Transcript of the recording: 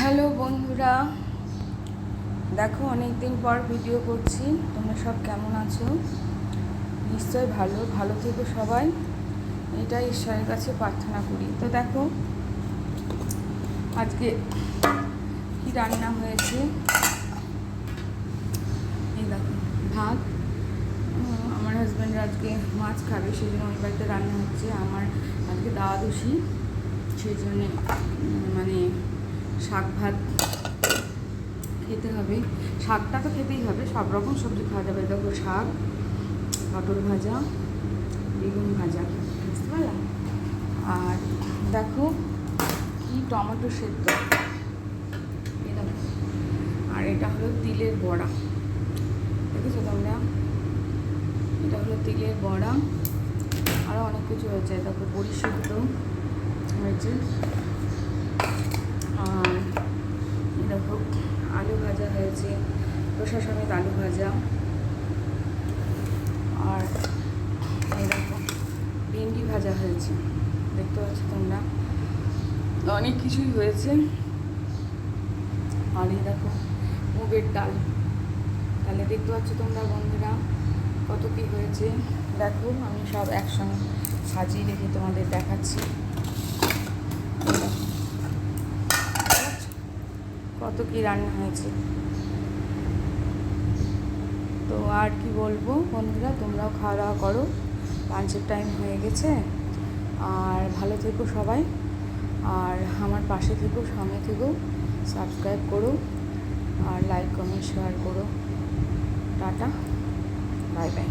Hello বন্ধুরা, দেখো অনেক দিন পর ভিডিও করছি। তোমরা সব কেমন আছো? নিশ্চয়ই ভালো থেকো সবাই, এটাই ঈশ্বরের কাছে প্রার্থনা করি। তো দেখো আজকে কি রান্না হয়েছে। এই দেখো ভাত, আমার হাজব্যান্ড আজকে মাছ খাবে, সেই জন্য ওই বাড়িতে রান্না হচ্ছে। আমার আজকে দ্বাদশী, সেই জন্যে মানে শাক ভাত খেতে হবে। শাকটা তো খেতেই হবে, সব রকম সবজি খাওয়া যাবে। দেখো শাক, পটল ভাজা, বেগুন ভাজা, বুঝতে পারলাম। আর দেখো কি টমেটো সেদ্ধ, এই দেখো। আর এটা হলো তিলের বড়া, দেখেছো তোমরা? এটা হলো তিলের বড়া। আরও অনেক কিছু হয়েছে, দেখো বড়ি সেদ্ধ হয়েছে। আর দেখো আলু ভাজা হয়েছে, শসা সমেত আলু ভাজা। আর এই দেখো ভেন্ডি ভাজা হয়েছে, দেখতে পাচ্ছ তোমরা, অনেক কিছুই হয়েছে। আর এই দেখো মুগের ডাল, তাহলে দেখতে পাচ্ছ তোমরা বন্ধুরা কত কী হয়েছে। দেখো আমি সব একসঙ্গে সাজিয়ে রেখে তোমাদের দেখাচ্ছি। কত কী রান্না হয়েছে। তো আর কি বলবো বন্ধুরা, তোমরাও খাওয়া দাওয়া করো, লাঞ্চের টাইম হয়ে গেছে। আর ভালো থেকো সবাই, আর আমার পাশে থেকো, সামনে থেকো, সাবস্ক্রাইব করো, আর লাইক কমেন্ট শেয়ার করো। Tata, bye bye.